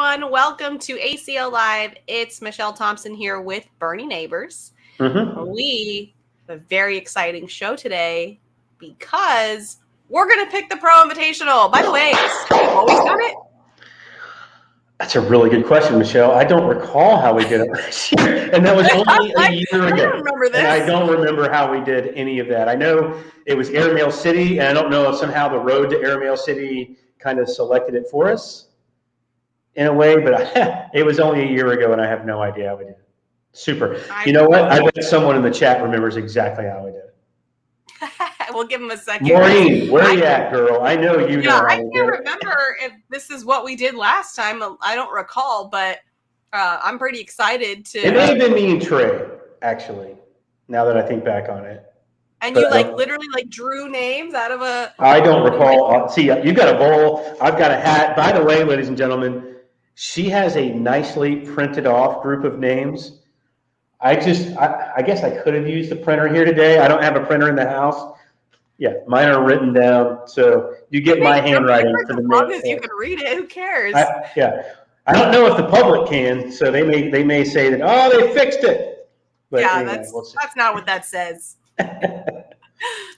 everyone. Welcome to ACL Live. It's Michelle Thompson here with Bernie Neighbors. We have a very exciting show today because we're going to pick the Pro Invitational. By the way, have you always done it? That's a really good question, Michelle. I don't recall how we did it last year, and that was only a year ago. I don't remember this. And I don't remember how we did any of that. I know it was Airmail City, and I don't know if somehow the road to Airmail City kind of selected it for us in a way, but it was only a year ago, and I have no idea how we did it. Super. You know what? I bet someone in the chat remembers exactly how we did it. We'll give them a second. Maureen, where are you at, girl? I know you know. I can't remember if this is what we did last time. I don't recall, but I'm pretty excited to. It may have been me and Trey, actually, now that I think back on it. And you literally drew names out of a. I don't recall. See, you got a bowl. I've got a hat. By the way, ladies and gentlemen, she has a nicely printed off group of names. I guess I could have used the printer here today. I don't have a printer in the house. Yeah, mine are written down, so you get my handwriting for the as long as you can read it. Who cares? I don't know if the public can, so they may say that they fixed it. But yeah, anyway, that's not what that says.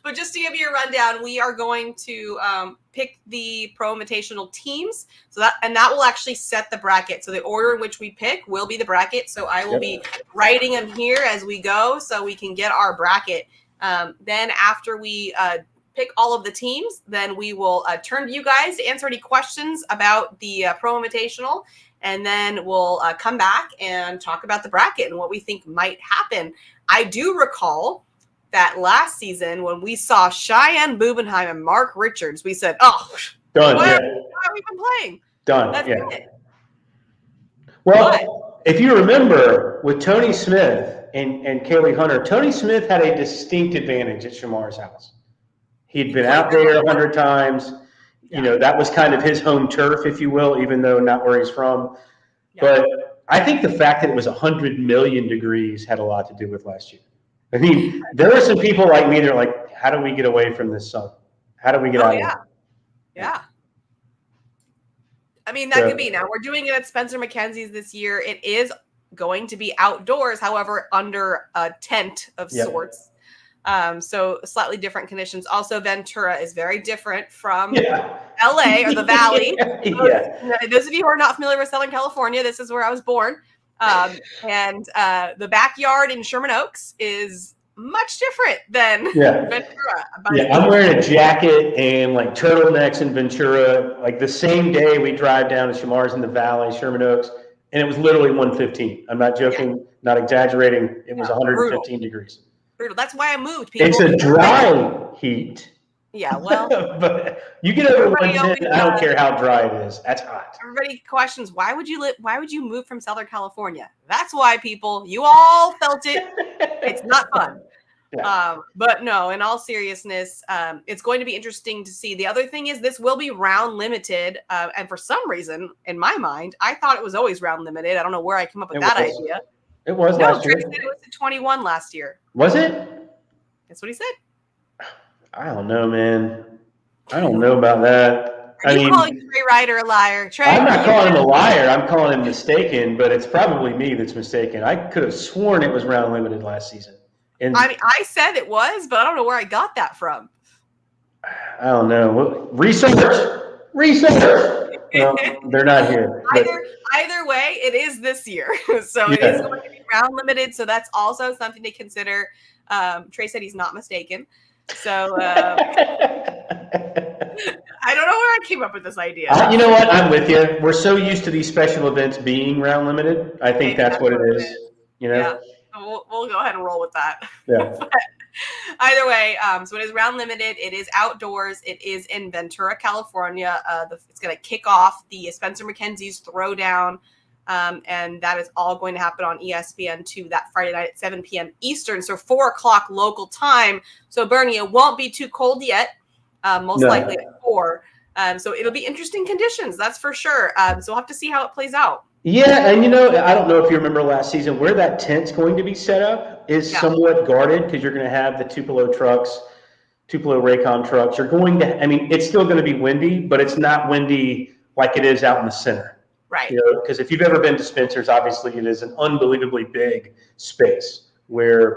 But just to give you a rundown, we are going to pick the Pro Invitational teams. So that will actually set the bracket. So the order in which we pick will be the bracket. So I will be writing them here as we go, so we can get our bracket. Then after we pick all of the teams, then we will turn to you guys to answer any questions about the Pro Invitational. And then we'll come back and talk about the bracket and what we think might happen. I do recall that last season when we saw Cheyenne Bubenheim and Mark Richards, we said, done. Why have we been playing? Done. That's it. Well, if you remember with Tony Smith and Kaylee Hunter, Tony Smith had a distinct advantage at Shamar's house. He'd been out there 100 times. Yeah. You know, that was kind of his home turf, if you will, even though not where he's from. Yeah. But I think the fact that it was 100 million degrees had a lot to do with last year. I mean, there are some people like me that are like, how do we get away from this sun? How do we get out of it? Yeah. I mean, that could be. Now, we're doing it at Spencer McKenzie's this year. It is going to be outdoors, however, under a tent of sorts. So slightly different conditions. Also, Ventura is very different from LA or the Valley. Those of you who are not familiar with Southern California, this is where I was born. And the backyard in Sherman Oaks is much different than Ventura. I'm wearing a jacket and like turtlenecks in Ventura. Like the same day we drive down to Shamar's in the Valley, Sherman Oaks, and it was literally 115. I'm not joking, not exaggerating. It was 115 degrees. Brutal. That's why I moved. People. It's a dry heat. Yeah, well, but you get over 110. I don't care how dry it is. That's hot. Everybody questions why would you move from Southern California? That's why, people. You all felt it. It's not fun. Yeah. But no, in all seriousness, it's going to be interesting to see. The other thing is this will be round limited, and for some reason, in my mind, I thought it was always round limited. I don't know where I came up with that idea. It was last year. Trey said it was at 21 last year. Was it? That's what he said. I don't know, man. I don't know about that. You calling Trey Ryder a liar? Trey, I'm not calling him a liar. I'm calling him mistaken, but it's probably me that's mistaken. I could have sworn it was round limited last season. And I mean, I said it was, but I don't know where I got that from. I don't know. Research. Well, they're not here. Either way, it is this year. So it is going to be round limited. So that's also something to consider. Trey said he's not mistaken. So I don't know where I came up with this idea. You know what? I'm with you. We're so used to these special events being round limited. I think that's what it is. You know? Yeah. We'll go ahead and roll with that. Yeah. Either way, so it is round limited. It is outdoors. It is in Ventura, California. It's going to kick off the Spencer McKenzie's Throwdown, and that is all going to happen on ESPN2 that Friday night at 7 p.m. Eastern, so 4 o'clock local time. So, Bernie, it won't be too cold yet, most likely at 4. So it'll be interesting conditions, that's for sure. So we'll have to see how it plays out. Yeah, and I don't know if you remember last season where that tent's going to be set up is somewhat guarded because you're going to have the Tupelo trucks, Tupelo Raycon trucks. You're going to, it's still going to be windy, but it's not windy like it is out in the center. Right. Because if you've ever been to Spencer's, obviously it is an unbelievably big space where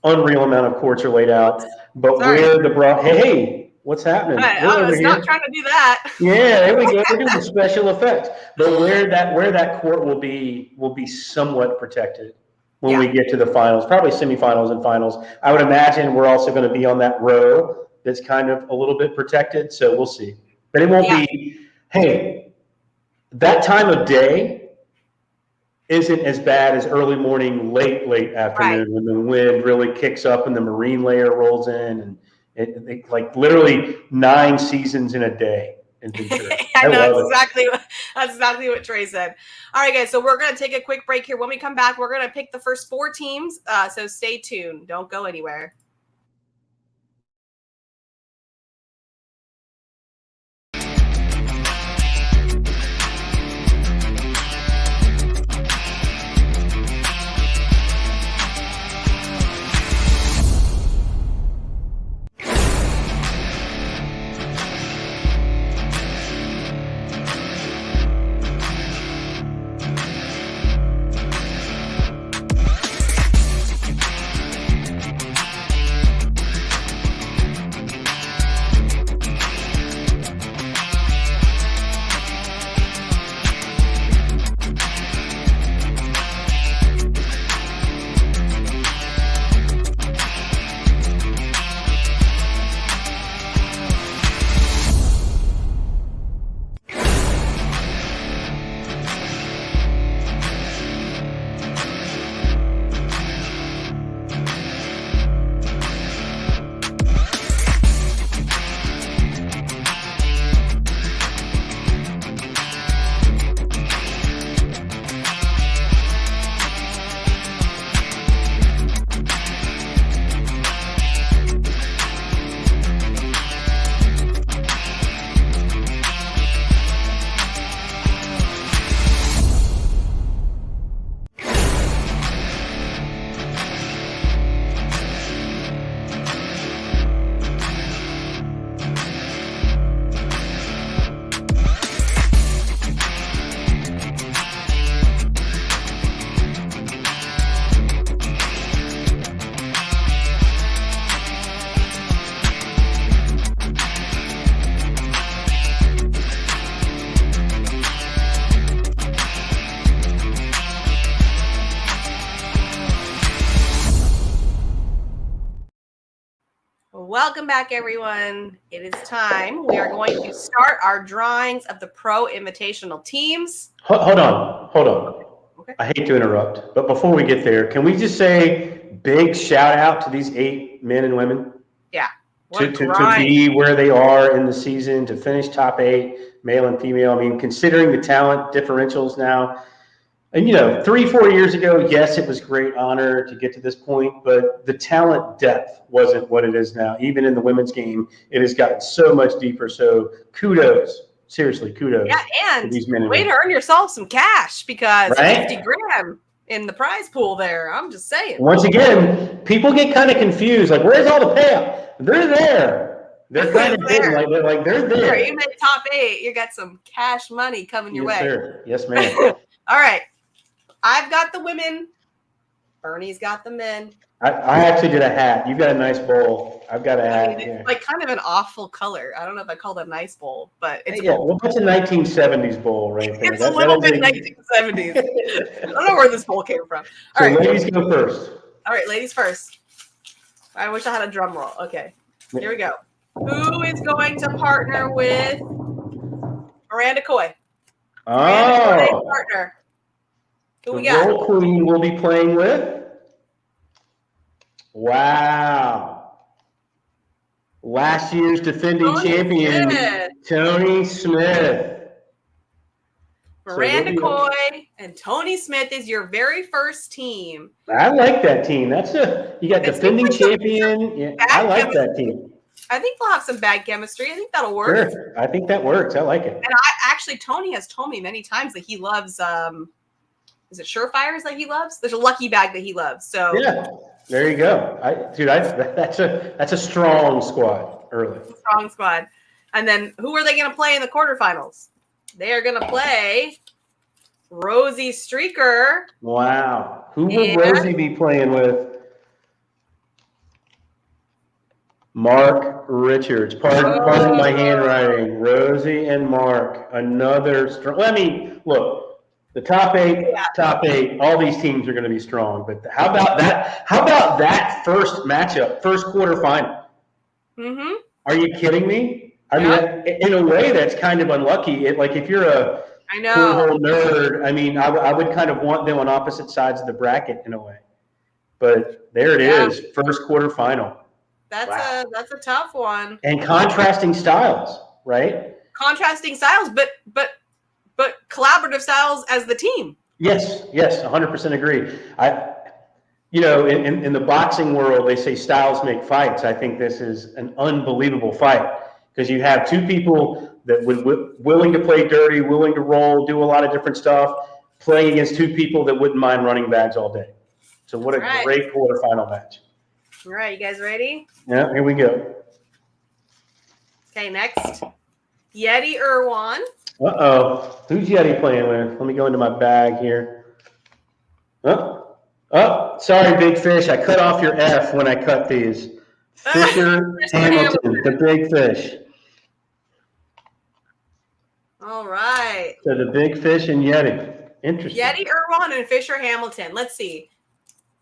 unreal amount of courts are laid out. But where the hey, what's happening? We're I over was here. not trying to do that. Yeah, there we go. We're doing special effects. But where that court will be somewhat protected when we get to the finals, probably semifinals and finals. I would imagine we're also going to be on that row that's kind of a little bit protected. So we'll see. But it won't be, hey, that time of day isn't as bad as early morning, late afternoon when the wind really kicks up and the marine layer rolls in, and it like literally 9 seasons in a day. I know that's exactly what Trey said. All right, guys. So we're going to take a quick break here. When we come back, we're going to pick the first 4 teams. So stay tuned. Don't go anywhere. Welcome back, everyone. It is time. We are going to start our drawings of the Pro Invitational teams. Hold on. Okay. I hate to interrupt, but before we get there, can we just say big shout out to these 8 men and women? Yeah. To be where they are in the season, to finish top 8, male and female. I mean, considering the talent differentials now, and 3-4 years ago, yes, it was great honor to get to this point, but the talent depth wasn't what it is now. Even in the women's game, it has gotten so much deeper. So kudos, seriously, kudos. Yeah, and to these men and way to earn yourself some cash, because $50,000 in the prize pool there. I'm just saying. Once again, people get kind of confused. Like, where's all the payout? They're there. They're kind of hidden. Like they're there. Sure, you made top 8. You got some cash money coming your way. Sir. Yes, ma'am. All right. I've got the women. Bernie's got the men. I actually did a hat. You've got a nice bowl. I've got a hat. It's like kind of an awful color. I don't know if I call it a nice bowl, but it's a bowl. Well, that's a 1970s bowl right there. It's a little bit 1970s. I don't know where this bowl came from. All right, ladies go first. All right, ladies first. I wish I had a drum roll. Okay, here we go. Who is going to partner with Miranda Coy? Miranda Coy partner. Who we got? The role queen will be playing with. Wow. Last year's defending champion, Tony Smith. Miranda Coy and Tony Smith is your very first team. I like that team. You got defending champion. Yeah, I like that team. I think they'll have some bad chemistry. I think that'll work. Sure. I think that works. I like it. And Tony has told me many times that he loves is it Surefires that he loves? There's a lucky bag that he loves. So yeah, there you go. That's a strong squad early. Strong squad. And then who are they going to play in the quarterfinals? They are going to play Rosie Streaker. Wow. Who will And Rosie be playing with? Mark Richards. Pardon my handwriting. Rosie and Mark. Another strong. Well, I mean, look, the top eight, all these teams are going to be strong. But how about that? How about that first matchup, first quarterfinal? Mm-hmm. Are you kidding me? I Yep. mean, in a way, that's kind of unlucky. Like if you're a I know. cornhole nerd, I mean, I would kind of want them on opposite sides of the bracket in a way. But there it is, first quarterfinal. That's a tough one. And contrasting styles, right? Contrasting styles, but collaborative styles as the team. Yes, 100% agree. In the boxing world, they say styles make fights. I think this is an unbelievable fight because you have two people that willing to play dirty, willing to roll, do a lot of different stuff, playing against two people that wouldn't mind running bags all day. So what a great quarterfinal match. All right, you guys ready? Yeah, here we go. Okay, next. Yeti Irwan. Uh-oh. Who's Yeti playing with? Let me go into my bag here. Oh, sorry, Big Fish. I cut off your F when I cut these. Fisher Hamilton, the Big Fish. All right. So the Big Fish and Yeti. Interesting. Yeti Irwan and Fisher Hamilton. Let's see.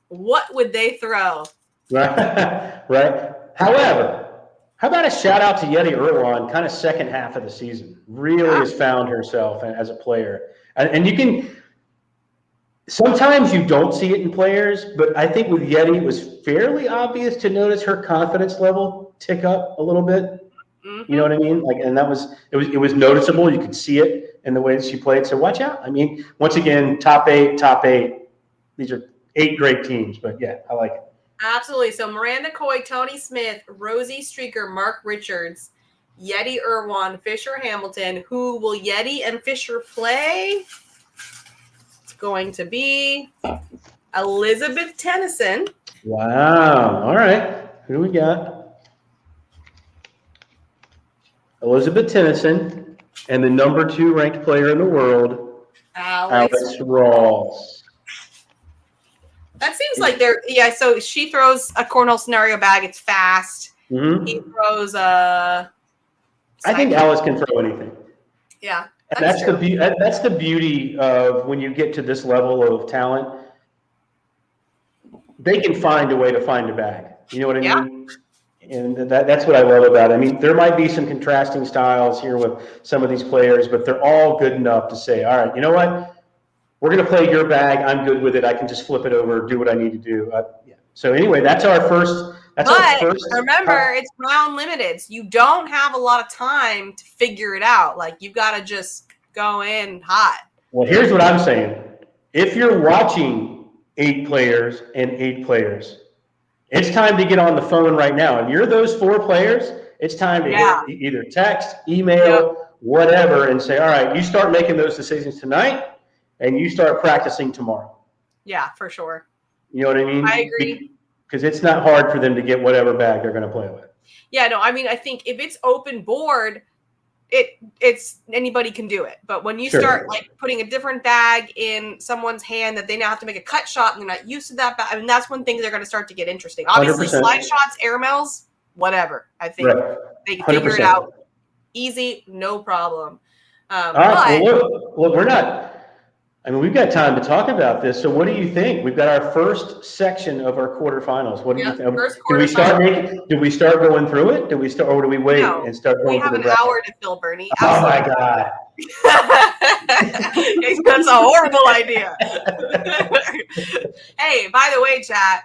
What would they throw? Right. However, how about a shout out to Yeti Irwan, kind of second half of the season. Really has found herself as a player. And you can, sometimes you don't see it in players, but I think with Yeti, it was fairly obvious to notice her confidence level tick up a little bit. Mm-hmm. You know what I mean? Like, and it was noticeable. You could see it in the way that she played. So watch out. I mean, once again, top eight. These are 8 great teams, but yeah, I like it. Absolutely. So Miranda Coy, Tony Smith, Rosie Streaker, Mark Richards, Yeti Irwan, Fisher Hamilton. Who will Yeti and Fisher play? It's going to be Elizabeth Tennyson. Wow. All right. Who do we got? Elizabeth Tennyson and the number 2 ranked player in the world, Alex Rawls. That seems like so she throws a cornhole scenario bag. It's fast. Mm-hmm. He throws a... I think Alice can throw anything. Yeah. That's the beauty of when you get to this level of talent. They can find a way to find a bag. You know what I mean? And that's what I love about it. I mean, there might be some contrasting styles here with some of these players, but they're all good enough to say, all right, you know what? We're going to play your bag. I'm good with it. I can just flip it over, do what I need to do. So anyway, that's our first. Remember, it's round limited. So you don't have a lot of time to figure it out. Like, you've got to just go in hot. Well, here's what I'm saying. If you're watching 8 players and 8 players, it's time to get on the phone right now. If you're those 4 players, it's time to hit either text, email, whatever, and say, all right, you start making those decisions tonight. And you start practicing tomorrow. Yeah, for sure. You know what I mean? I agree. Because it's not hard for them to get whatever bag they're going to play with. Yeah, no, I mean, I think if it's open board, it's anybody can do it. But when you start like putting a different bag in someone's hand that they now have to make a cut shot and they're not used to that bag, I mean, that's when things are going to start to get interesting. Obviously, 100%. Slide shots, air mails, whatever. I think they can figure it out easy, no problem. All right, well, look, we're not. I mean, we've got time to talk about this. So, what do you think? We've got our first section of our quarterfinals. What do you think? Do we start going through it? Do we start, or do we wait and start going through the bracket? We have an hour to fill, Bernie. Oh my God! That's a horrible idea. Hey, by the way, chat.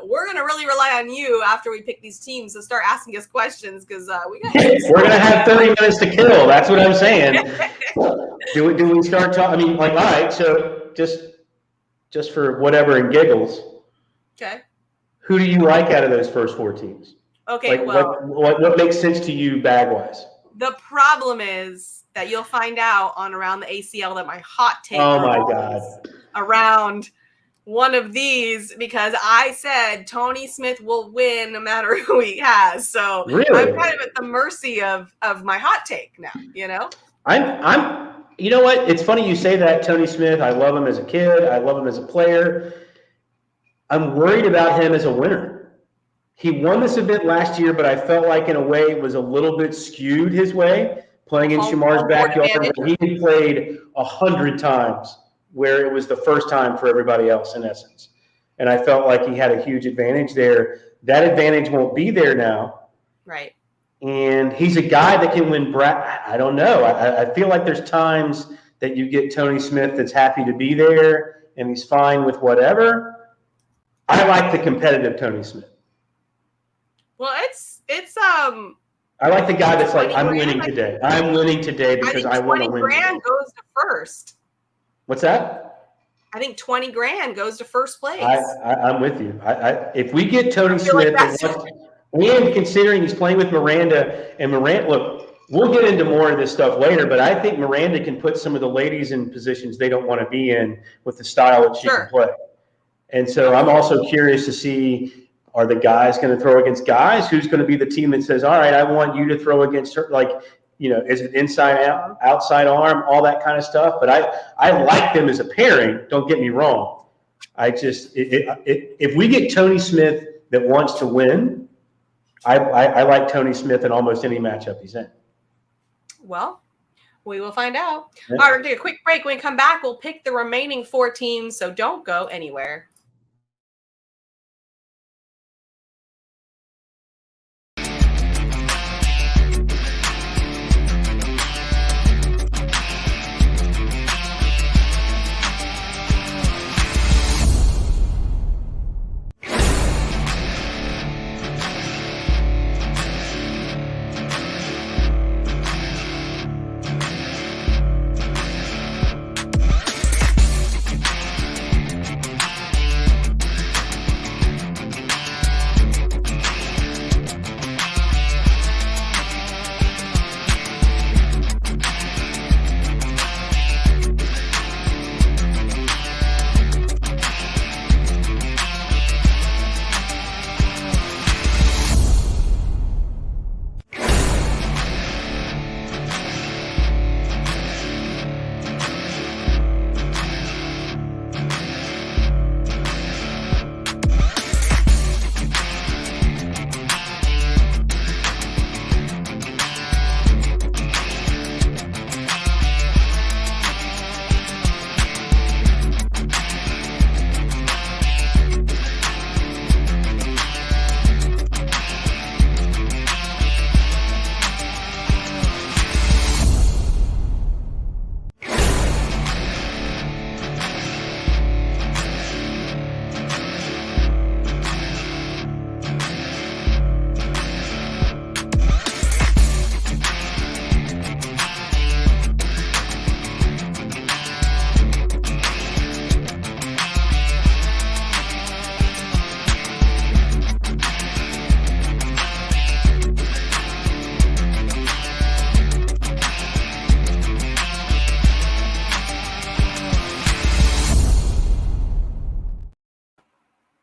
We're going to really rely on you after we pick these teams to start asking us questions because we're going to have 30 minutes to kill. That's what I'm saying. Do we start talking? I mean, like, all right, so just for whatever and giggles. Okay. Who do you like out of those first 4 teams? Okay, like, what makes sense to you bag-wise? The problem is that you'll find out on Around the ACL that my hot take around one of these because I said Tony Smith will win no matter who he has. So really? I'm kind of at the mercy of my hot take now, you know? You know what? It's funny you say that, Tony Smith. I love him as a kid. I love him as a player. I'm worried about him as a winner. He won this event last year, but I felt like in a way it was a little bit skewed his way, playing in Shamar's backyard. But he had played 100 times where it was the first time for everybody else, in essence. And I felt like he had a huge advantage there. That advantage won't be there now. Right. And he's a guy that can win. I don't know. I feel like there's times that you get Tony Smith that's happy to be there and he's fine with whatever. I like the competitive Tony Smith. Well, it's I like the guy that's like, I'm winning today. I'm winning today because I want to win. 20 grand goes to first. What's that? I think 20 grand goes to first place. I'm with you. If we get Tony Smith, and considering he's playing with Miranda, and Miranda, look, we'll get into more of this stuff later, but I think Miranda can put some of the ladies in positions they don't want to be in with the style that she can play. And so I'm also curious to see, are the guys going to throw against guys? Who's going to be the team that says, all right, I want you to throw against her? Like, is it inside out, outside arm, all that kind of stuff? But I like them as a pairing. Don't get me wrong. I just, if we get Tony Smith that wants to win, I like Tony Smith in almost any matchup he's in. Well, we will find out. Yeah. All right, we're going to take a quick break. When we come back, we'll pick the remaining 4 teams, so don't go anywhere.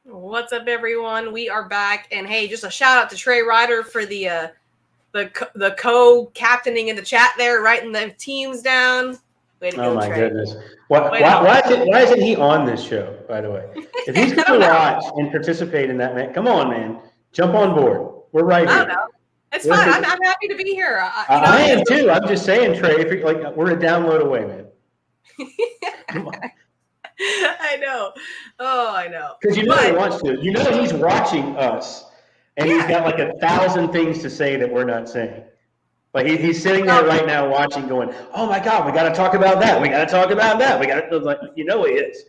What's up, everyone? We are back, and hey, just a shout out to Trey Ryder for the co-captaining in the chat there, writing the teams down. Way to go, my Trey. Goodness! Why isn't he on this show? By the way, if he's going to watch and participate in that, man, come on, man, jump on board. We're right here. I don't know. It's fine. I'm happy to be here. I am too. I'm just saying, Trey. If you're, like, we're a download away, man. Come on. I know. Oh, I know. Because he wants to. He's watching us, and he's got like 1,000 things to say that we're not saying. Like he's sitting there right now watching, going, "Oh my God, we got to talk about that. We got to talk about that. We got to like, he is."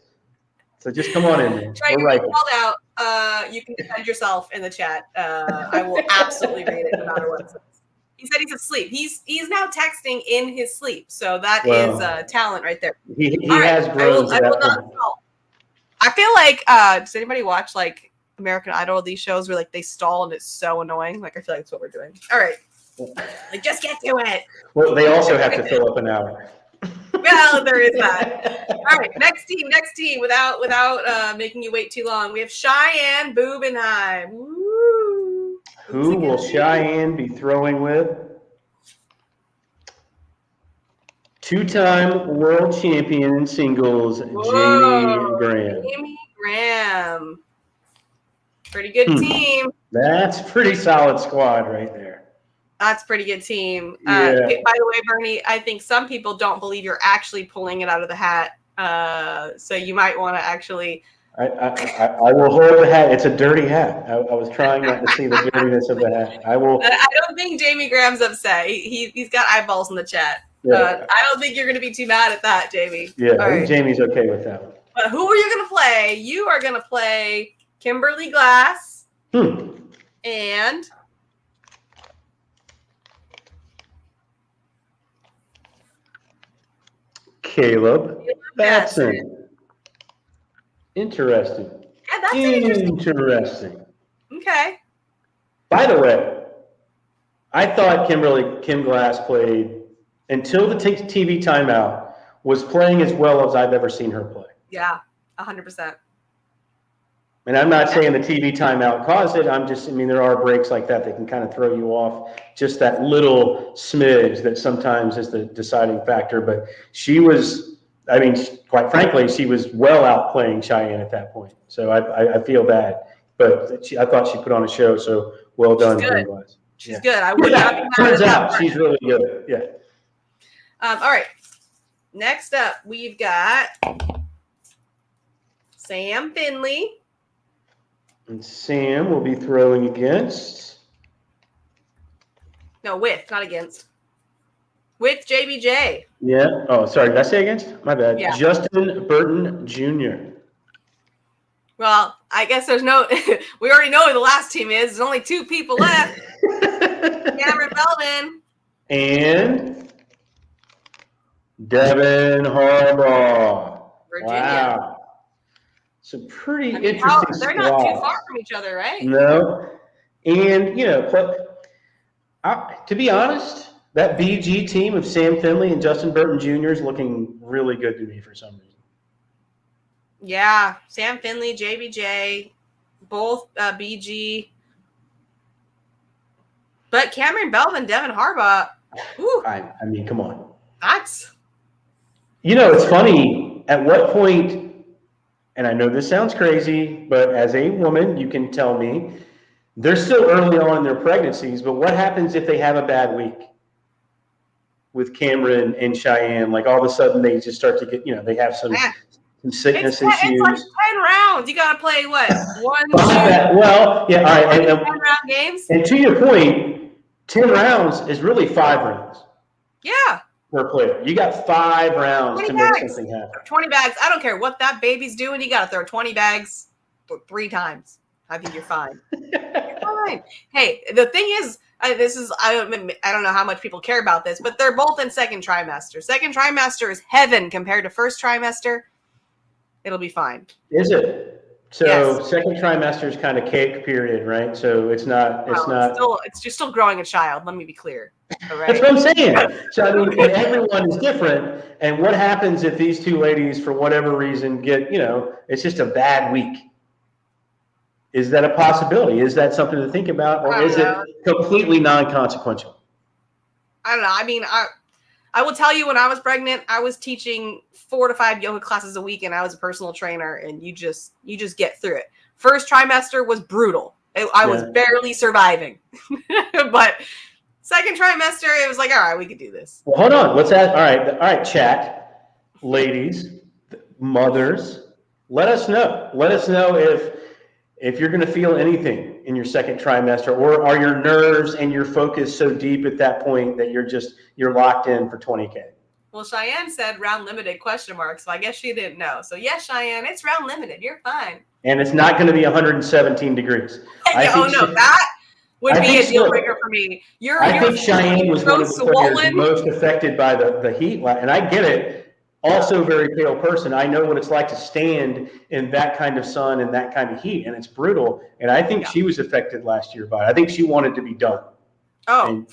So just come on in, man. Trey, we're called out. You can defend yourself in the chat. I will absolutely read it no matter what it says. He said he's asleep. He's now texting in his sleep, so that is talent right there. He has grown to that point. I feel like does anybody watch like American Idol or these shows where like they stall and it's so annoying? Like I feel like that's what we're doing. All right, like just get to it. Well, they also have to fill up an hour. Well, there is that. All right, next team. Without making you wait too long, we have Cheyenne Bubenheim. Woo. Who will Cheyenne be throwing with? Two-time world champion in singles, Jamie Graham. Jamie Graham. Pretty good team. That's a pretty solid squad right there. That's a pretty good team. Yeah. By the way, Bernie, I think some people don't believe you're actually pulling it out of the hat. So you might want to actually. I will hold the hat. It's a dirty hat. I was trying not to see the dirtiness of the hat. I will. I don't think Jamie Graham's upset. He's got eyeballs in the chat. Yeah. I don't think you're going to be too mad at that, Jamie. Yeah, I think Jamie's okay with that one. But who are you going to play? You are going to play Kimberly Glass and Caleb Batson. Interesting. Yeah, that's interesting. Okay. By the way, I thought Kim Glass played until the TV timeout was playing as well as I've ever seen her play. Yeah, 100%. And I'm not saying the TV timeout caused it. There are breaks like that can kind of throw you off, just that little smidge that sometimes is the deciding factor. But she was, quite frankly, she was well outplaying Cheyenne at that point. So I feel bad. But I thought she put on a show, so well done, Kim Glass. She's good. I would not be mad. Turns out she's really good. Yeah. All right. Next up, we've got Sam Finley. And Sam will be throwing against. No, with, not against. With JBJ. Yeah. Oh, sorry. Did I say against? My bad. Yeah. Justin Burton Jr. Well, I guess there's no. We already know who the last team is. There's only two people left. Cameron Belvin. And Devin Harbaugh. Virginia. Wow. Some pretty interesting they're not too far from each other, right? No. And, to be honest, that BG team of Sam Finley and Justin Burton Jr. is looking really good to me for some reason. Yeah. Sam Finley, JBJ, both BG. But Cameron Belvin, Devin Harbaugh. Whew, come on. That's. It's funny. At what point, and I know this sounds crazy, but as a woman, you can tell me, they're still early on in their pregnancies, but what happens if they have a bad week with Cameron and Cheyenne? Like all of a sudden they just start to get, they have some sickness issues. It's like 10 rounds. You got to play what? 1, 2, well, yeah, all right. 10 round games. And to your point, 10 rounds is really 5 rounds. Yeah. Per player. You got 5 rounds to make something happen. 20 bags. I don't care what that baby's doing. You got to throw 20 bags 3 times. I think you're fine. You're fine. Hey, the thing is, I don't know how much people care about this, but they're both in second trimester. Second trimester is heaven compared to first trimester. It'll be fine. Is it? So yes. Second trimester is kind of cake period, right? So it's not. It's just still growing a child. Let me be clear. Right? That's what I'm saying. So everyone is different. And what happens if these two ladies, for whatever reason, get it's just a bad week? Is that a possibility? Is that something to think about, or is it completely non-consequential? I don't know. I will tell you, when I was pregnant, I was teaching 4 to 5 yoga classes a week, and I was a personal trainer, and you just get through it. First trimester was brutal. I was barely surviving, but second trimester, it was like, all right, we could do this. Well, hold on. Let's ask. All right, chat, ladies, mothers, let us know. Let us know if you're going to feel anything in your second trimester, or are your nerves and your focus so deep at that point that you're locked in for 20K? Well, Cheyenne said round limited ? So I guess she didn't know. So yes, Cheyenne, it's round limited. You're fine. And it's not going to be 117 degrees. That would be a deal breaker for me. I think Cheyenne was one of the players most affected by the heat, and I get it. Also, very pale person. I know what it's like to stand in that kind of sun and that kind of heat, and it's brutal. And I think she was affected last year by it. I think she wanted to be done. Oh, and,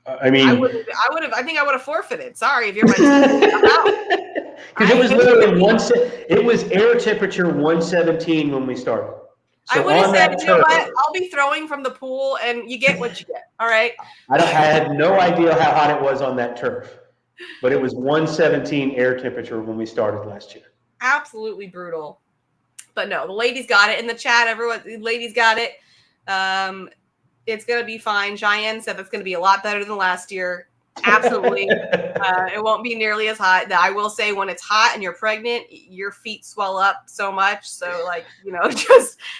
I think I would have forfeited. Sorry if you're my team. I'm out. Because it was literally it was air temperature 117 when we started. So I would have said, you know what? I'll be throwing from the pool, and you get what you get. All right. I had no idea how hot it was on that turf. but it was 117 air temperature when we started last year. Absolutely brutal. But no, the ladies got it in the chat. Everyone, the ladies got it. It's going to be fine. Cheyenne said that's going to be a lot better than last year. Absolutely. It won't be nearly as hot. I will say when it's hot and you're pregnant, your feet swell up so much. So like,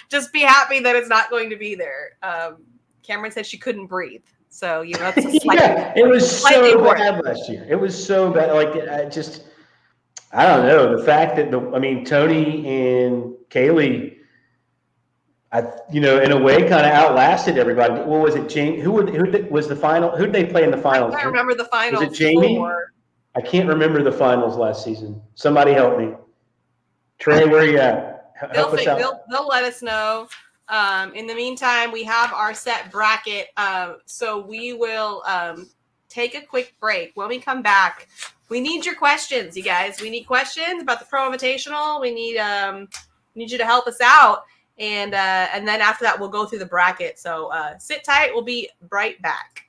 just be happy that it's not going to be there. Cameron said she couldn't breathe. So, it's a it was so bad last year. It was so bad. Like, I don't know. The fact that Tony and Kaylee, in a way, kind of outlasted everybody. What was it, Jamie? Who was the final? Who did they play in the finals? I can't remember the finals. Was it Jamie? I can't remember the finals last season. Somebody help me. Trey, where are you at? Help us out. They'll let us know. In the meantime, we have our set bracket. So we will take a quick break. When we come back, we need your questions, you guys. We need questions about the Pro Invitational. We need you to help us out. And then after that, we'll go through the bracket. So sit tight. We'll be right back.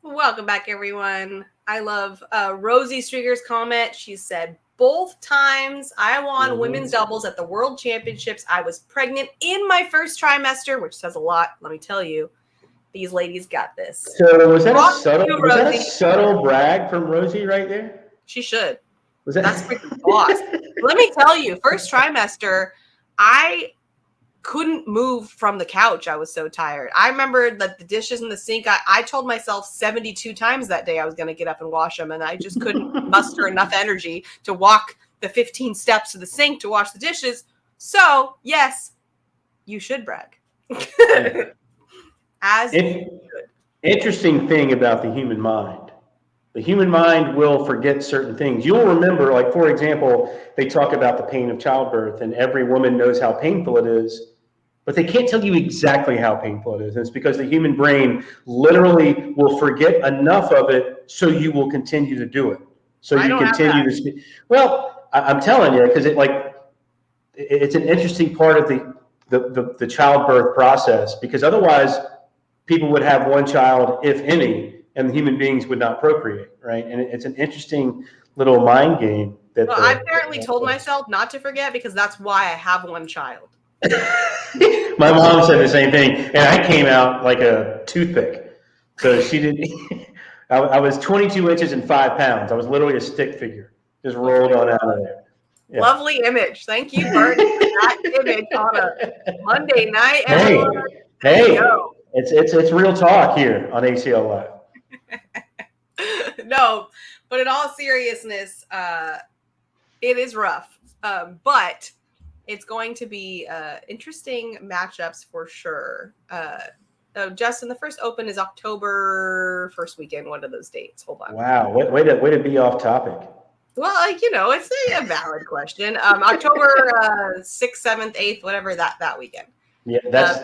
Welcome back, everyone. I love Rosie Strieger's comment. She said, both times I won women's doubles at the World Championships, I was pregnant in my first trimester, which says a lot. Let me tell you, these ladies got this. So was that a subtle brag from Rosie right there? She should. That's freaking boss. Let me tell you, first trimester, I couldn't move from the couch. I was so tired. I remember that the dishes in the sink, I told myself 72 times that day I was going to get up and wash them, and I just couldn't muster enough energy to walk the 15 steps to the sink to wash the dishes. So, yes, you should brag. Interesting thing about the human mind. The human mind will forget certain things. You'll remember, like, for example, they talk about the pain of childbirth, and every woman knows how painful it is, but they can't tell you exactly how painful it is. And it's because the human brain literally will forget enough of it so you will continue to do it. So you continue to speak. Well, I'm telling you, because it's an interesting part of the childbirth process, because otherwise people would have one child, if any, and the human beings would not procreate, right? And it's an interesting little mind game. I apparently told myself not to forget, because that's why I have one child. My mom said the same thing, and I came out like a toothpick. So she didn't. I was 22 inches and 5 pounds. I was literally a stick figure, just rolled on out of there. Yeah. Lovely image. Thank you, Bert, for that image on a Monday night. Hey, it's real talk here on ACL Live. No, but in all seriousness, it is rough. But it's going to be interesting matchups for sure. Justin, the first open is October 1st weekend. What are those dates? Hold on. Wow, way to be off topic. Well, it's a valid question. October 6th, 7th, 8th, whatever that weekend. Yeah, that's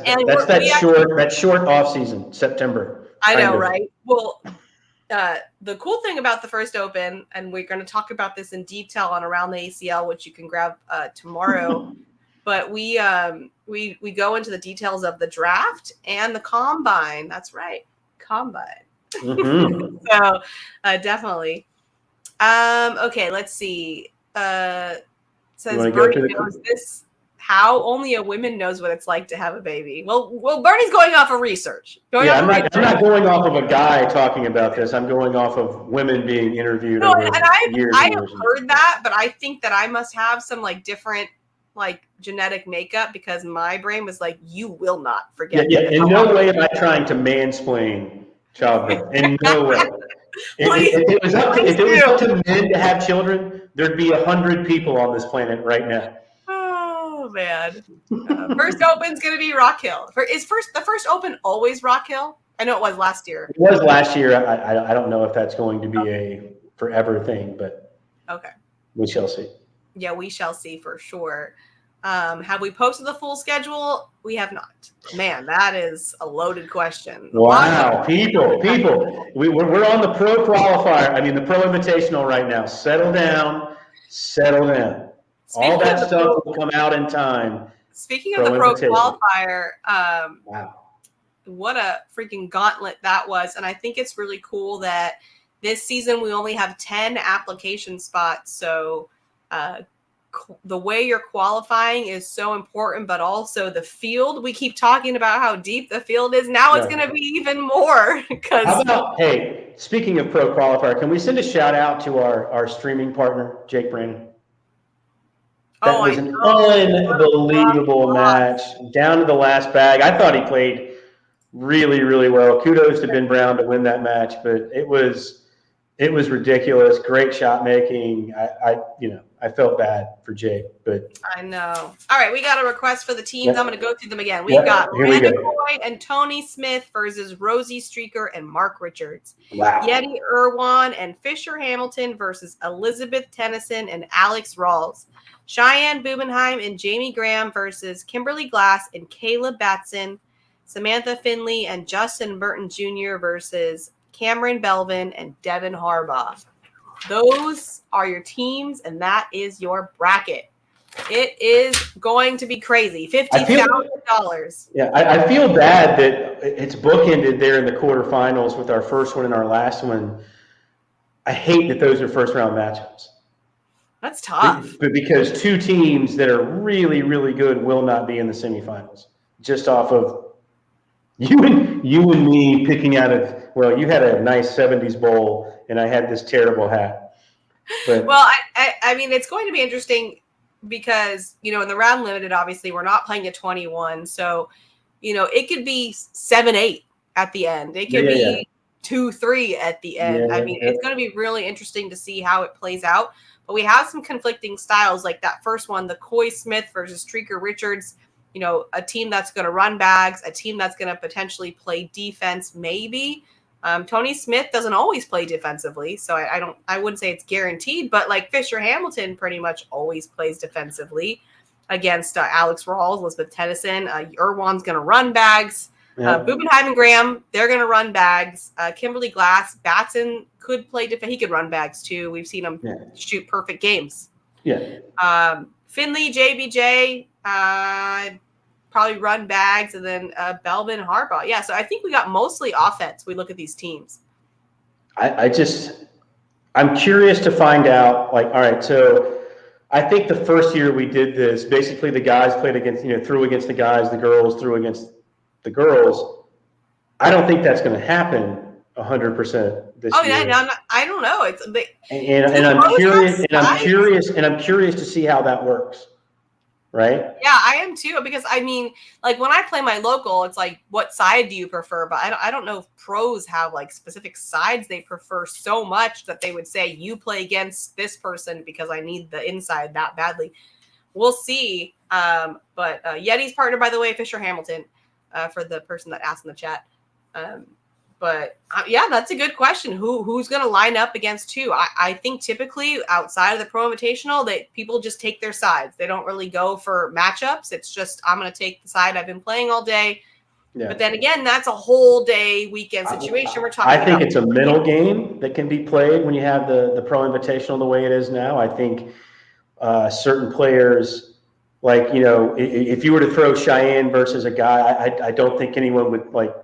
that short off season, September. I know, right? Well, the cool thing about the first open, and we're going to talk about this in detail on Around the ACL, which you can grab tomorrow. But we go into the details of the draft and the combine. That's right, combine. Mm-hmm. So definitely. Okay, let's see. Says Bernie knows this. How only a woman knows what it's like to have a baby. Well, Bernie's going off of research. I'm not going off of a guy talking about this. I'm going off of women being interviewed. No, and I have heard that, but I think that I must have some like different like genetic makeup because my brain was like, you will not forget. Yeah. In no way am I trying to mansplain childbirth. In no way. If it was up to men to have children, there'd be 100 people on this planet right now. Oh man! First open's gonna be Rock Hill. The first open always Rock Hill? I know it was last year. It was last year. I don't know if that's going to be a forever thing, but okay, we shall see. Yeah, we shall see for sure. Have we posted the full schedule? We have not. Man, that is a loaded question. Wow, people. We're on the pro qualifier. I mean, the pro invitational right now. Settle down. All that stuff will come out in time. Speaking of the pro qualifier, wow, what a freaking gauntlet that was. And I think it's really cool that this season we only have 10 application spots. So the way you're qualifying is so important, but also the field. We keep talking about how deep the field is. Now it's going to be even more. How about, hey, speaking of pro qualifier, can we send a shout out to our streaming partner, Jake Brandon? That was an unbelievable match, down to the last bag. I thought he played really, really well. Kudos to Ben Brown to win that match, but it was ridiculous. Great shot making. I felt bad for Jake, but I know. All right, we got a request for the teams. Yep. I'm going to go through them again. We've got Miranda Coy and Tony Smith versus Rosie Streaker and Mark Richards. Wow. Yeti Irwan and Fisher Hamilton versus Elizabeth Tennyson and Alex Rawls. Cheyenne Bubenheim and Jamie Graham versus Kimberly Glass and Kayla Batson. Samantha Finley and Justin Burton Jr. versus Cameron Belvin and Devin Harbaugh. Those are your teams, and that is your bracket. It is going to be crazy. $50,000. Yeah, I feel bad that it's bookended there in the quarterfinals with our first one and our last one. I hate that those are first-round matchups. That's tough. But because two teams that are really, really good will not be in the semifinals, just off of you and me picking out of, well, you had a nice 70s bowl, and I had this terrible hat. But, well, I mean, it's going to be interesting because, in the round limited, obviously, we're not playing at 21. So, it could be 7-8 at the end. It could be 2-3 at the end. Yeah, I mean, it's going to be really interesting to see how it plays out. But we have some conflicting styles, like that first one, the Coy Smith versus Streaker Richards. A team that's going to run bags, a team that's going to potentially play defense, maybe. Tony Smith doesn't always play defensively, so I wouldn't say it's guaranteed, but like Fisher Hamilton pretty much always plays defensively against Alex Rawls, Elizabeth Tennyson. Irwan's going to run bags. Bubenheim and Graham, they're going to run bags. Kimberly Glass, Batson could play defense. He could run bags too. We've seen him shoot perfect games. Yeah. Finley, JBJ, probably run bags, and then Belvin, Harbaugh. Yeah, so I think we got mostly offense. We look at these teams. I'm curious to find out, like, all right, so I think the first year we did this, basically the guys played against, threw against the guys, the girls threw against the girls. I don't think that's going to happen 100% this year. Yeah, I don't know. And I'm curious to see how that works. right? Yeah, I am too. Because I mean, like when I play my local, it's like, what side do you prefer? But I don't know if pros have like specific sides they prefer so much that they would say you play against this person because I need the inside that badly. We'll see. But Yeti's partner, by the way, Fisher Hamilton, for the person that asked in the chat. But yeah, that's a good question. Who's going to line up against who? I think typically outside of the Pro Invitational that people just take their sides. They don't really go for matchups. It's just, I'm going to take the side I've been playing all day. Yeah. But then again, that's a whole day weekend situation. We're talking I think it's a mental game that can be played when you have the Pro Invitational the way it is now. I think certain players, like, you know, if you were to throw Cheyenne versus a guy, I don't think anyone would like,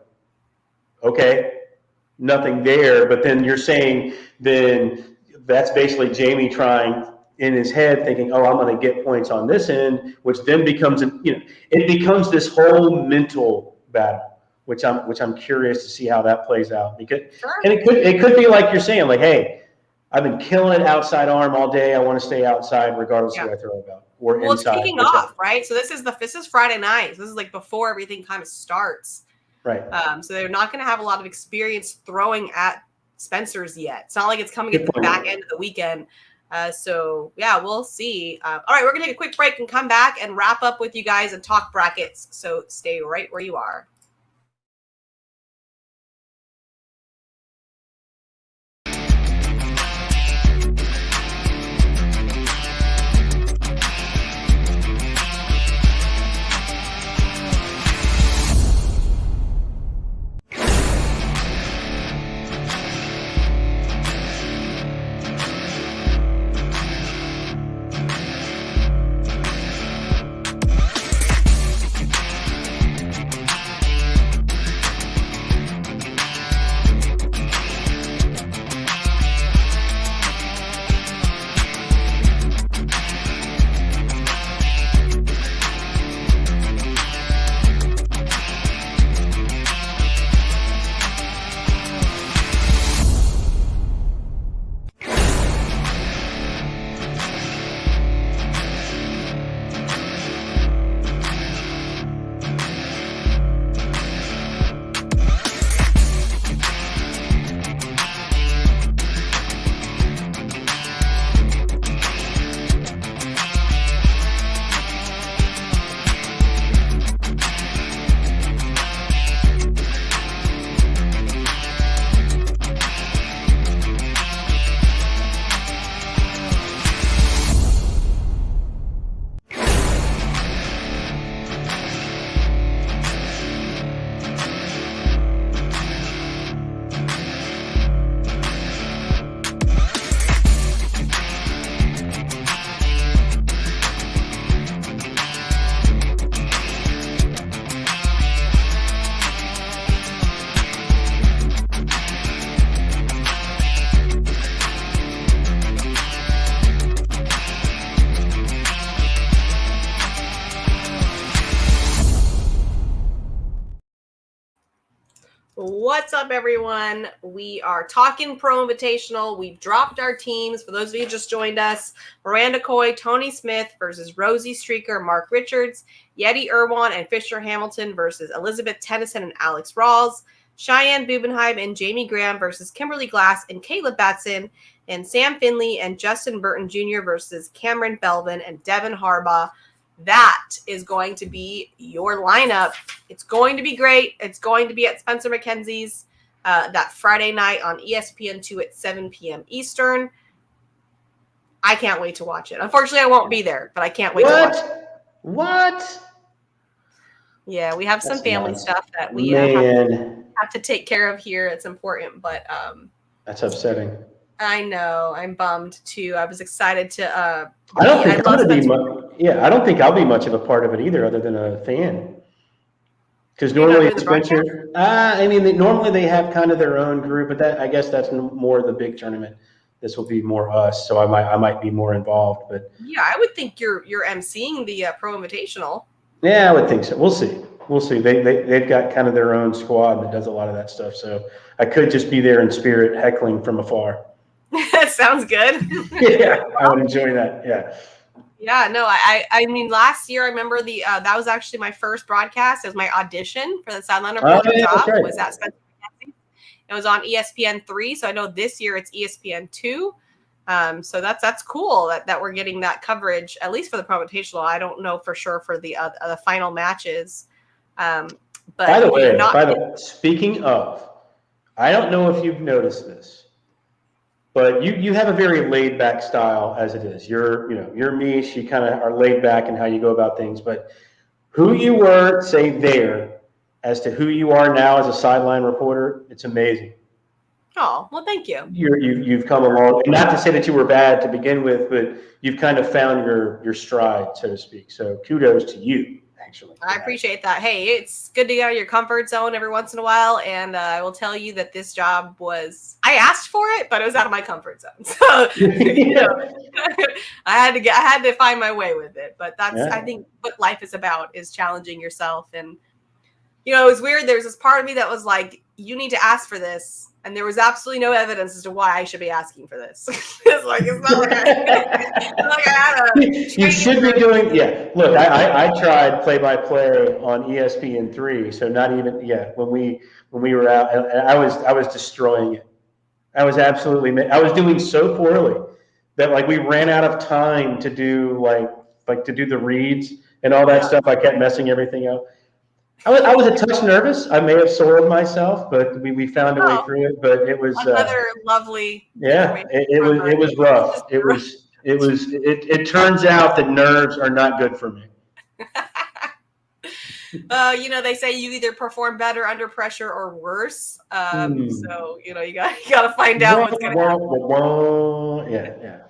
okay, nothing there. But then you're saying then that's basically Jamie trying in his head thinking, oh, I'm going to get points on this end, which then becomes, you know, it becomes this whole mental battle, which I'm curious to see how that plays out. Because, and it could be like you're saying, like, hey, I've been killing it outside arm all day. I want to stay outside regardless of who I throw about. Or well, inside, it's kicking off, right? So this is Friday night. So this is like before everything kind of starts. Right. So they're not going to have a lot of experience throwing at Spencer's yet. It's not like it's coming at the back end of the weekend. So yeah, we'll see. All right, we're going to take a quick break and come back and wrap up with you guys and talk brackets. So stay right where you are. What's up, everyone? We are talking Pro Invitational. We've dropped our teams. For those of you who just joined us, Miranda Coy, Tony Smith versus Rosie Streaker, Mark Richards, Yeti Irwan and Fisher Hamilton versus Elizabeth Tennyson and Alex Rawls, Cheyenne Bubenheim and Jamie Graham versus Kimberly Glass and Caleb Batson, and Sam Finley and Justin Burton Jr. versus Cameron Belvin and Devin Harbaugh. That is going to be your lineup. It's going to be great. It's going to be at Spencer McKenzie's that Friday night on ESPN2 at 7 p.m. Eastern. I can't wait to watch it. Unfortunately, I won't be there, but I can't wait to watch it. What? Yeah, we have some family stuff that we have to take care of here. It's important, but that's upsetting. I know. I'm bummed too. I was excited to. I don't think I don't think I'll be much of a part of it either, other than a fan. Because normally Spencer, I mean, normally they have kind of their own group, but I guess that's more the big tournament. This will be more us, so I might be more involved. But yeah, I would think you're emceeing the Pro Invitational. Yeah, I would think so. We'll see. We'll see. They've got kind of their own squad that does a lot of that stuff. So I could just be there in spirit, heckling from afar. That sounds good. Yeah, I would enjoy that. Yeah. Yeah, no, I mean, last year I remember that was actually my first broadcast. It was my audition for the sideline reporter yeah, that's job. right. Was at Spencer McKenzie. It was on ESPN 3, so I know this year it's ESPN 2. So that's cool that we're getting that coverage, at least for the Pro Invitational. I don't know for sure for the final matches. But By the way, speaking of, I don't know if you've noticed this, but you have a very laid back style as it is. You're me. You kind of are laid back in how you go about things. But who you were, say there, as to who you are now as a sideline reporter, it's amazing. Oh, well, thank you. You've come along, and not to say that you were bad to begin with, but you've kind of found your stride, so to speak. So kudos to you, actually. I appreciate that. Hey, it's good to get out of your comfort zone every once in a while, and I will tell you that this job I asked for it, but it was out of my comfort zone. So I had to find my way with it. But I think what life is about is challenging yourself. And it was weird. There's this part of me that was like, you need to ask for this. And there was absolutely no evidence as to why I should be asking for this. It's not like I had a. You should be doing, yeah. Look, I tried play-by-play on ESPN 3, so not even, when we were out, and I was destroying it. I was doing so poorly that we ran out of time to do to do the reads and all that stuff. I kept messing everything up. I was a touch nervous. I may have soiled myself, but we found a way through it. But it was another lovely. Yeah, it was rough. It turns out that nerves are not good for me. They say you either perform better under pressure or worse. So you got to find out what's going to happen. Yeah.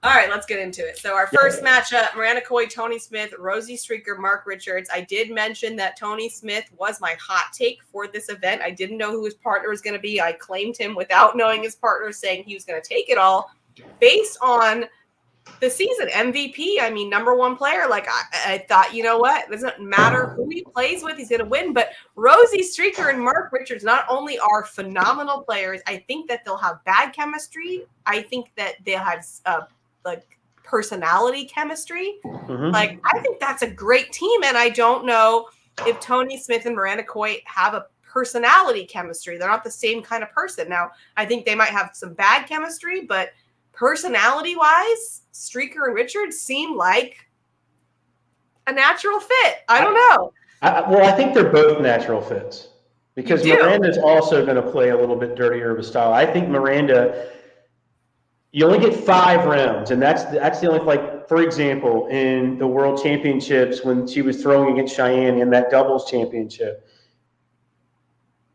All right, let's get into it. So our first matchup, Miranda Coy, Tony Smith, Rosie Streaker, Mark Richards. I did mention that Tony Smith was my hot take for this event. I didn't know who his partner was going to be. I claimed him without knowing his partner, saying he was going to take it all based on the season MVP. I mean, number one player. I thought, you know what? It doesn't matter who he plays with, he's going to win. But Rosie Streaker and Mark Richards not only are phenomenal players, I think that they'll have bad chemistry. I think that they'll have personality chemistry. Mm-hmm. I think that's a great team. And I don't know if Tony Smith and Miranda Coy have a personality chemistry. They're not the same kind of person. Now, I think they might have some bad chemistry, but personality-wise, Streaker and Richards seem like a natural fit. I don't know. I think they're both natural fits because Miranda's also going to play a little bit dirtier of a style. I think Miranda, you only get 5 rounds, and that's the only, for example, in the World Championships when she was throwing against Cheyenne in that doubles championship,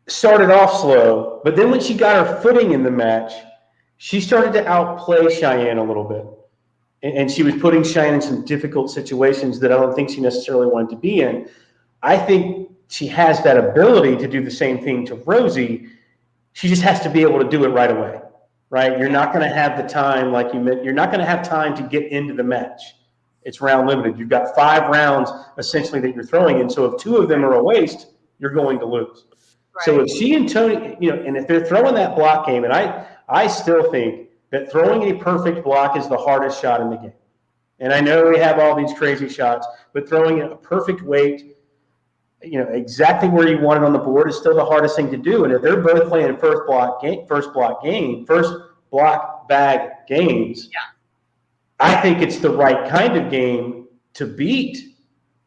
started off slow, but then when she got her footing in the match, she started to outplay Cheyenne a little bit. And she was putting Cheyenne in some difficult situations that I don't think she necessarily wanted to be in. I think she has that ability to do the same thing to Rosie. She just has to be able to do it right away, right? You're not going to have the time, like you meant. You're not going to have time to get into the match. It's round limited. You've got 5 rounds essentially that you're throwing in. So if 2 of them are a waste, you're going to lose. Right. So if she and Tony, and if they're throwing that block game, and I still think that throwing a perfect block is the hardest shot in the game. And I know we have all these crazy shots, but throwing a perfect weight, exactly where you want it on the board is still the hardest thing to do. And if they're both playing first block bag games, I think it's the right kind of game to beat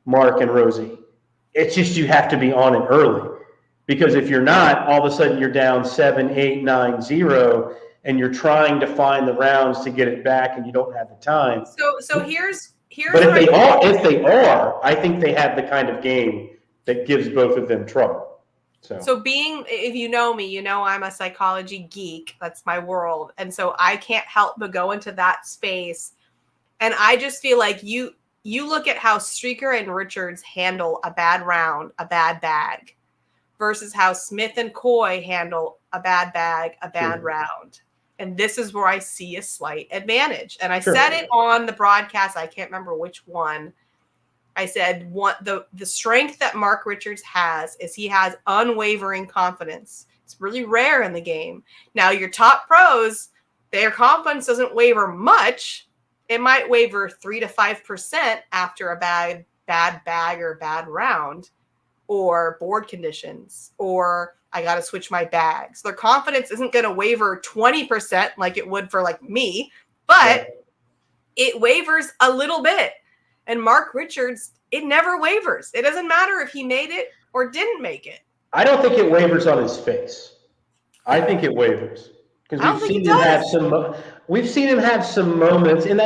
Mark and Rosie. It's just you have to be on it early. Because if you're not, all of a sudden you're down 7, 8, 9, 0, and you're trying to find the rounds to get it back, and you don't have the time. So here's. But if they are, I think they have the kind of game that gives both of them trouble. So if you know me, I'm a psychology geek. That's my world, and so I can't help but go into that space, and I just feel like you look at how Streaker and Richards handle a bad round, a bad bag, versus how Smith and Coy handle a bad bag, a bad round. And this is where I see a slight advantage. And I said it on the broadcast. I can't remember which one. I said the strength that Mark Richards has is he has unwavering confidence. It's really rare in the game. Now, your top pros, their confidence doesn't waver much. It might waver 3 to 5% after a bad bag or bad round, or board conditions, or I got to switch my bags. Their confidence isn't going to waver 20% like it would for like me, but it wavers a little bit. And Mark Richards, it never wavers. It doesn't matter if he made it or didn't make it. I don't think it wavers on his face. I think it wavers because we've seen him have some moments, and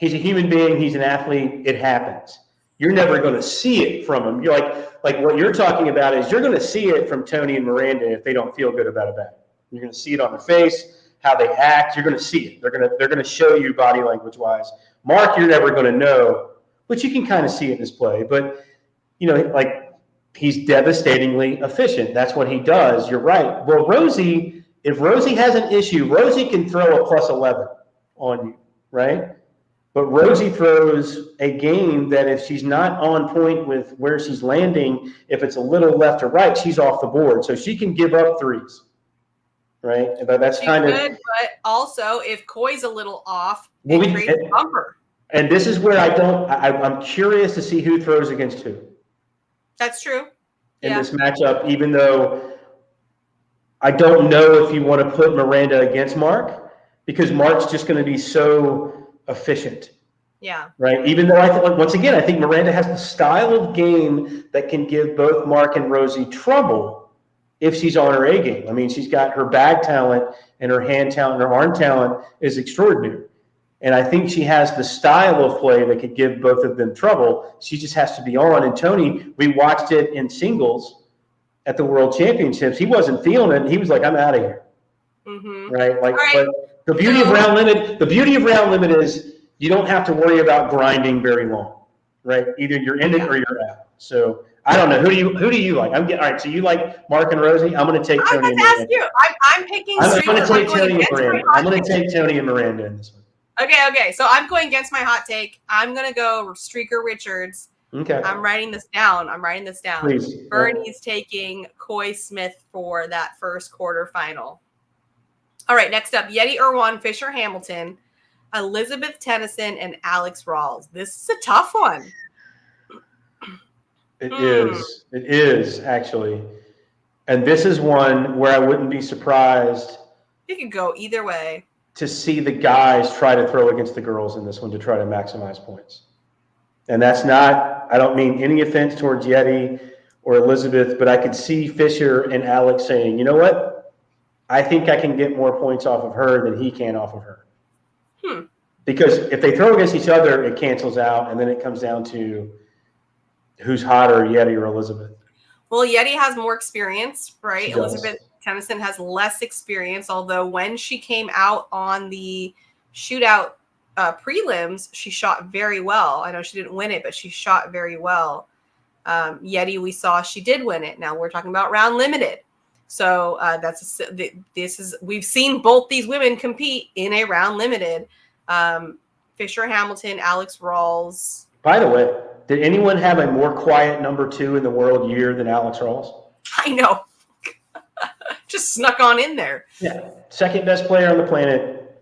he's a human being, he's an athlete, it happens. You're never going to see it from him. You're like what you're talking about is you're going to see it from Tony and Miranda if they don't feel good about a bet. You're going to see it on their face, how they act. You're going to see it. They're going to show you body language wise. Mark, you're never going to know, but you can kind of see it in his play. But like he's devastatingly efficient. That's what he does. You're right. Well, if Rosie has an issue, Rosie can throw a plus 11 on you, right? But Rosie throws a game that if she's not on point with where she's landing, if it's a little left or right, she's off the board. So she can give up threes, right? But that's she could, but also if Coy's a little off, it creates a bumper. And this is where I'm curious to see who throws against who. That's true. In this matchup, even though I don't know if you want to put Miranda against Mark, because Mark's just going to be so efficient. Yeah. Right. Even though I think Miranda has the style of game that can give both Mark and Rosie trouble if she's on her A game. I mean, she's got her bag talent and her hand talent and her arm talent is extraordinary. And I think she has the style of play that could give both of them trouble. She just has to be on. And Tony, we watched it in singles at the World Championships. He wasn't feeling it. He was like, I'm out of here. Mm-hmm. Right. But the beauty of round limit is you don't have to worry about grinding very long. Right. Either you're in it or you're out. So I don't know. Who do you like? All right. So you like Mark and Rosie? I'm going to take Tony and Miranda. I'm picking. I'm going to take Tony and Miranda. I'm going to take Tony and Miranda in this one. Okay. So I'm going against my hot take. I'm going to go Streaker Richards. Okay. I'm writing this down. Please. Bernie's taking Coy Smith for that first quarterfinal. All right, next up, Yeti Irwan, Fisher Hamilton, Elizabeth Tennyson, and Alex Rawls. This is a tough one. It is, actually. And this is one where I wouldn't be surprised. It could go either way. To see the guys try to throw against the girls in this one to try to maximize points. And that's not, I don't mean any offense towards Yeti or Elizabeth, but I could see Fisher and Alex saying, you know what? I think I can get more points off of her than he can off of her. Because if they throw against each other, it cancels out, and then it comes down to who's hotter, Yeti or Elizabeth. Well, Yeti has more experience, right? Elizabeth Tennyson has less experience, although when she came out on the shootout prelims, she shot very well. I know she didn't win it, but she shot very well. Yeti, we saw she did win it. Now we're talking about round limited. So we've seen both these women compete in a round limited. Fisher Hamilton, Alex Rawls. By the way, did anyone have a more quiet number 2 in the world year than Alex Rawls? I know. Just snuck on in there. Yeah. Second best player on the planet.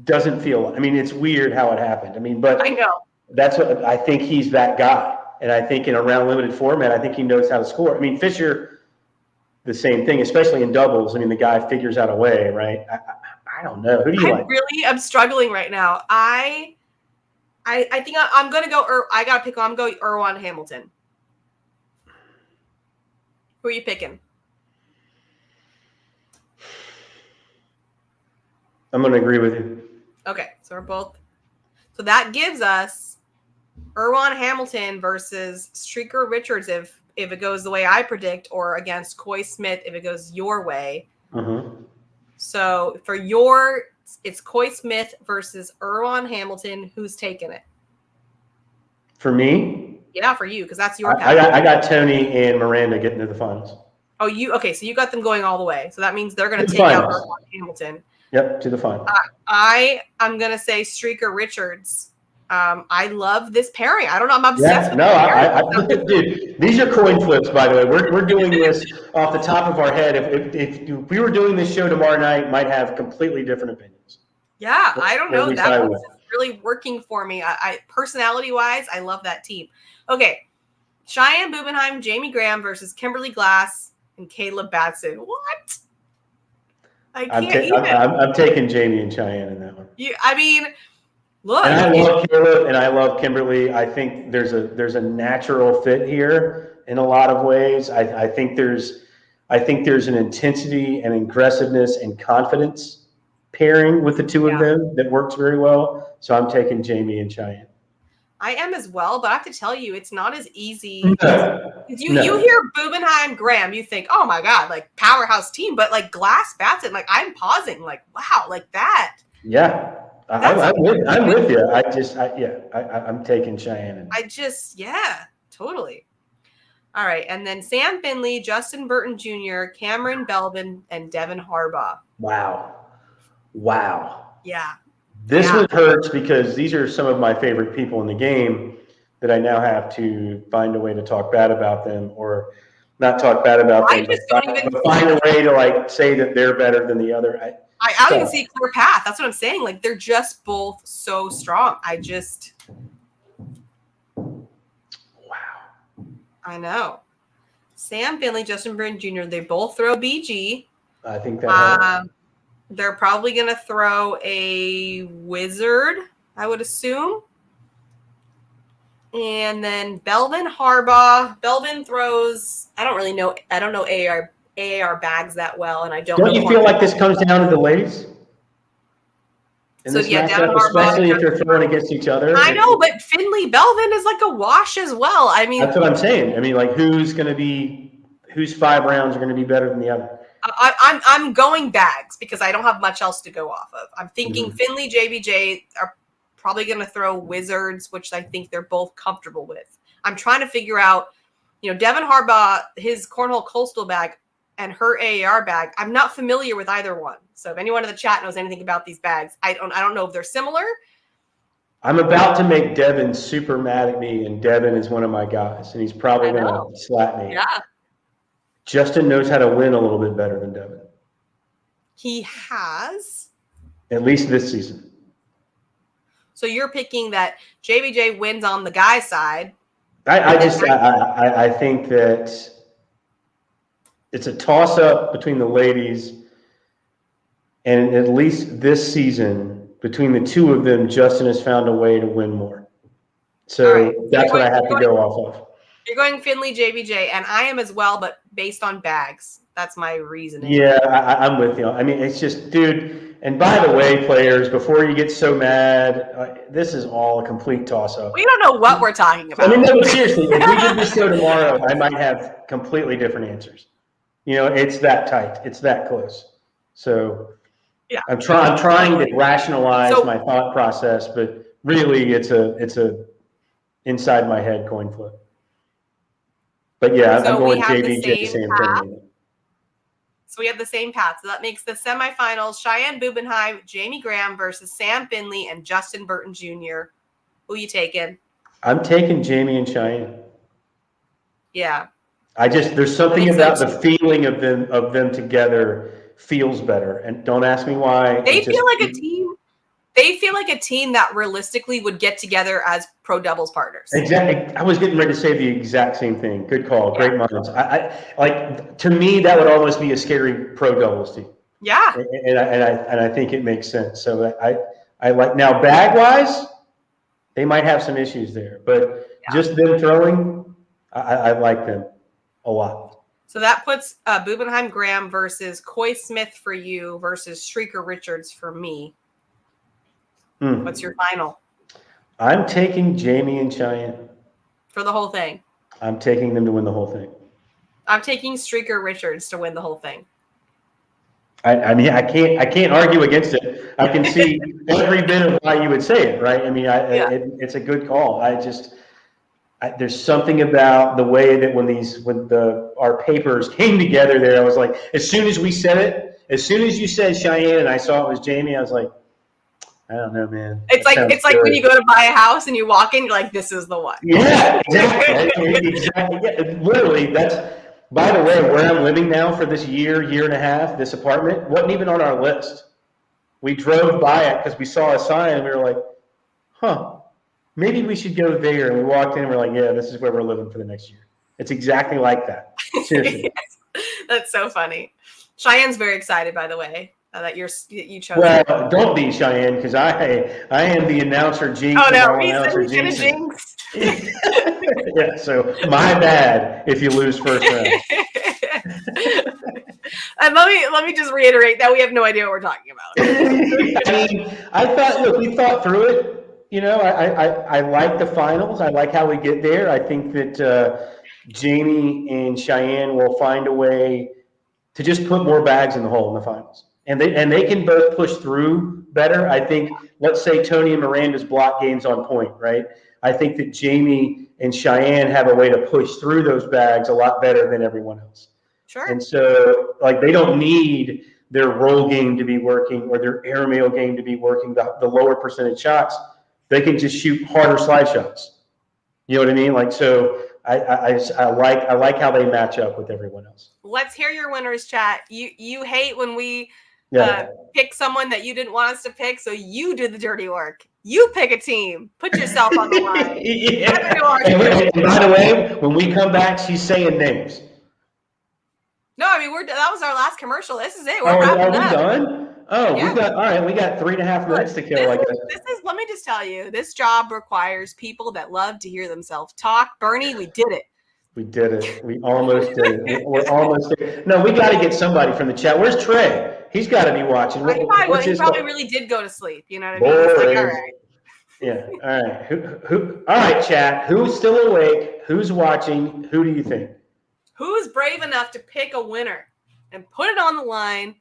Doesn't feel, I mean, it's weird how it happened. I mean, but I know. That's what I think, he's that guy. And I think in a round limited format, I think he knows how to score. I mean, Fisher, the same thing, especially in doubles. I mean, the guy figures out a way, right? I don't know. Who do you like? I'm struggling right now. I think I'm going to go, I got to pick, I'm going Irwan Hamilton. Who are you picking? I'm going to agree with you. Okay, so we're both. So that gives us Irwan Hamilton versus Streaker Richards if it goes the way I predict, or against Coy Smith if it goes your way. Mm-hmm. So for it's Coy Smith versus Irwan Hamilton. Who's taking it? For me? Yeah, for you, because that's your path. I got Tony and Miranda getting to the finals. Oh, okay, so you got them going all the way. So that means they're going to take out Irwan Hamilton. Yep, to the final. I'm going to say Streaker Richards. I love this pairing. I don't know. I'm obsessed with this pairing. Dude, these are coin flips, by the way. We're doing this off the top of our head. If we were doing this show tomorrow night, might have completely different opinions. Yeah, I don't know. That was really working for me. I personality-wise, I love that team. Okay, Cheyenne Bubenheim, Jamie Graham versus Kimberly Glass and Caleb Batson. What? I can't even. I'm taking Jamie and Cheyenne in that one. I mean, look. And I love Caleb and I love Kimberly. I think there's a natural fit here in a lot of ways. I think there's an intensity and aggressiveness and confidence pairing with the two of them that works very well. So I'm taking Jamie and Cheyenne. I am as well, but I have to tell you, it's not as easy. You hear Bubenheim Graham, you think, oh my God, like powerhouse team, but like Glass Batson, like I'm pausing, like wow, like that. Yeah, I'm with you. I'm taking Cheyenne. Totally. All right, and then Sam Finley, Justin Burton Jr., Cameron Belvin, and Devin Harbaugh. Wow. Yeah. This one hurts because these are some of my favorite people in the game that I now have to find a way to talk bad about them, or not talk bad about them, but find a way to like say that they're better than the other. I don't even see a clear path. That's what I'm saying. Like they're just both so strong. Wow. I know. Sam Finley, Justin Burton Jr., they both throw BG. I think that they're probably going to throw a wizard, I would assume. And then Belvin Harbaugh. Belvin throws, I don't know AAR bags that well, and I don't know. Don't you feel like this comes down to the ladies? Devin Harbaugh, especially if they're throwing against each other. I know, but Finley Belvin is like a wash as well. I mean, that's what I'm saying. I mean, like whose 5 rounds are going to be better than the other? I'm going bags because I don't have much else to go off of. I'm thinking Finley, JBJ are probably going to throw wizards, which I think they're both comfortable with. I'm trying to figure out, Devin Harbaugh, his Cornhole Coastal bag and her AAR bag. I'm not familiar with either one. So if anyone in the chat knows anything about these bags, I don't know if they're similar. I'm about to make Devin super mad at me, and Devin is one of my guys, and he's probably going to slap me. Yeah. Justin knows how to win a little bit better than Devin. He has. At least this season. So you're picking that JBJ wins on the guy side. I think that it's a toss-up between the ladies, and at least this season, between the two of them, Justin has found a way to win more. So that's what I have to go off of. You're going Finley, JBJ, and I am as well, but based on bags. That's my reasoning. Yeah, I'm with you. I mean, it's just, dude, and by the way, players, before you get so mad, this is all a complete toss-up. We don't know what we're talking about. I mean, no, seriously, if we did this show tomorrow, I might have completely different answers. It's that tight. It's that close. So yeah, I'm trying to rationalize my thought process, but really it's a inside my head coin flip. But yeah, I'm going JBJ, Sam Finley. So we have the same path. So that makes the semifinals Cheyenne Bubenheim, Jamie Graham versus Sam Finley and Justin Burton Jr. Who you taking? I'm taking Jamie and Cheyenne. Yeah. There's something about the feeling of them together feels better. And don't ask me why. They feel like a team. They feel like a team that realistically would get together as pro doubles partners. Exactly. I was getting ready to say the exact same thing. Good call. Great minds. To me, that would almost be a scary pro doubles team. Yeah. And I think it makes sense. So I like, now bag wise, they might have some issues there, but just them throwing, I like them a lot. So that puts Bubenheim Graham versus Coy Smith for you versus Shrieker Richards for me. What's your final? I'm taking Jamie and Cheyenne. For the whole thing? I'm taking them to win the whole thing. I'm taking Shrieker Richards to win the whole thing. I mean, I can't argue against it. I can see every bit of why you would say it, right? I mean, it's a good call. There's something about the way that when our papers came together there, I was like, as soon as we said it, as soon as you said Cheyenne and I saw it was Jamie, I was like, I don't know, man. It's like when you go to buy a house and you walk in, you're like, this is the one. Yeah, exactly. Exactly. Yeah, literally, that's, by the way, where I'm living now for this year and a half, this apartment wasn't even on our list. We drove by it because we saw a sign and we were like, huh, maybe we should go there. And we walked in and we're like, yeah, this is where we're living for the next year. It's exactly like that. Seriously. Yes, that's so funny. Cheyenne's very excited, by the way, that you chose Well, her. don't be, Cheyenne, because I am the announcer jinx. Oh And no, all he's announcer gonna jinxes. jinx. Yeah, so my bad if you lose first round. And let me just reiterate that we have no idea what we're talking about. I mean, look, we thought through it. You know, I like the finals. I like how we get there. I think that Jamie and Cheyenne will find a way to just put more bags in the hole in the finals. And they can both push through better. I think, let's say Tony and Miranda's block game's on point, right? I think that Jamie and Cheyenne have a way to push through those bags a lot better than everyone else. Sure. And so, like, they don't need their roll game to be working or their airmail game to be working, the lower percentage shots. They can just shoot harder slide shots. You know what I mean? Like, so I like how they match up with everyone else. Let's hear your winners, chat. You hate when we Yeah. pick someone that you didn't want us to pick, so you do the dirty work. You pick a team. Put yourself on the line. Yeah. And by the way, when we come back, she's saying names. No, I mean that was our last commercial. This is it. We're wrapping are we up. done? Oh, yeah. We got 3.5 minutes to kill. This is. Let me just tell you, this job requires people that love to hear themselves talk. Bernie, we did it. We did it. We almost did it. We're almost there. No, we got to get somebody from the chat. Where's Trey? He's got to be watching. He probably really did go to sleep. You know what I mean? He's like, all right. Yeah. All right. Who? All right, chat. Who's still awake? Who's watching? Who do you think? Who's brave enough to pick a winner and put it on the line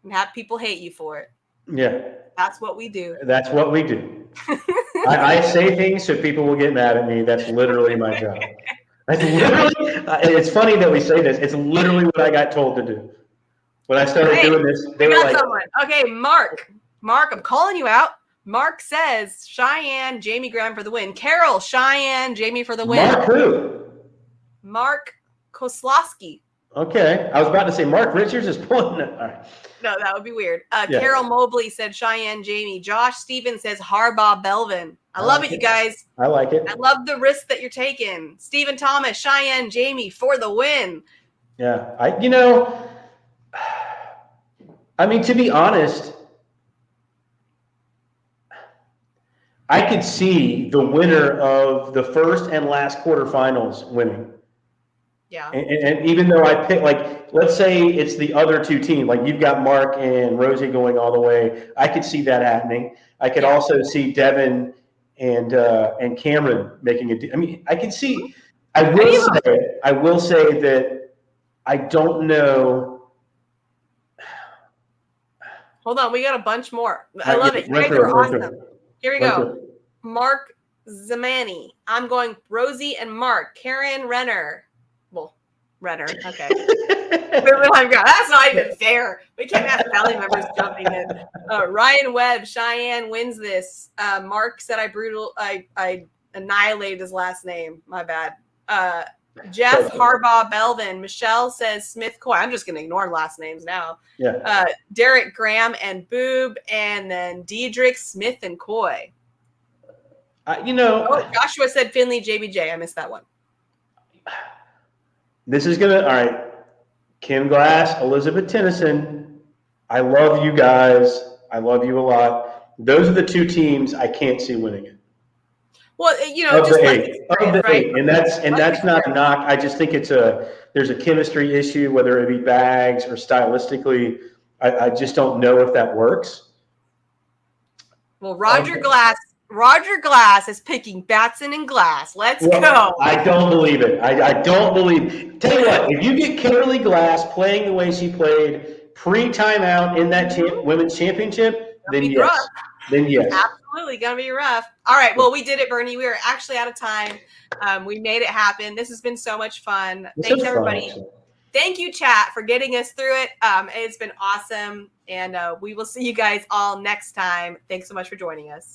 and have people hate you for it? Yeah. That's what we do. That's what we do. I say things so people will get mad at me. That's literally my job. That's literally. It's funny that we say this. It's literally what I got told to do. When I started doing this, they were like, someone. Okay, Mark, I'm calling you out. Mark says Cheyenne, Jamie Graham for the win. Carol, Cheyenne, Jamie for the win. Mark who? Mark Koslowski. Okay. I was about to say Mark Richards is pulling it. All right. No, that would be weird. Carol Mobley said Cheyenne, Jamie. Josh Stevens says Harbaugh, Belvin. I love it, you guys. I like it. I love the risk that you're taking. Stephen Thomas, Cheyenne, Jamie for the win. Yeah. I mean, to be honest, I could see the winner of the first and last quarterfinals winning. Yeah. And even though I pick, like, let's say it's the other two teams, like you've got Mark and Rosie going all the way. I could see that happening. I could also see Devin and Cameron making it. I mean, I can see. I will say that I don't know. Hold on, we got a bunch more. I love it. You guys are awesome. Here we go. Mark Zamani. I'm going Rosie and Mark. Karen Renner. Well, Renner. Okay. That's not even fair. We can't have family members jumping in. Ryan Webb. Cheyenne wins this. Mark said I annihilated his last name. My bad. Jeff Harbaugh Belvin. Michelle says Smith Coy. I'm just going to ignore last names now. Yeah. Derek Graham and Boob, and then Diedrich Smith and Coy. Joshua said Finley JBJ. I missed that one. This is all right. Kim Glass, Elizabeth Tennyson. I love you guys. I love you a lot. Those are the two teams I can't see winning it. Well, of just the eight. And that's not a knock. I just think there's a chemistry issue, whether it be bags or stylistically. I just don't know if that works. Well, Roger Glass is picking Batson and Glass. Let's go. I don't believe it. I don't believe. Tell you what, if you get Kimberly Glass playing the way she played pre-timeout in that women's championship, then yes. Rough. Then yes. Absolutely going to be rough. All right. Well, we did it, Bernie. We were actually out of time. We made it happen. This has been so much fun. Thanks, everybody. Thank you, chat, for getting us through it. It's been awesome. And we will see you guys all next time. Thanks so much for joining us.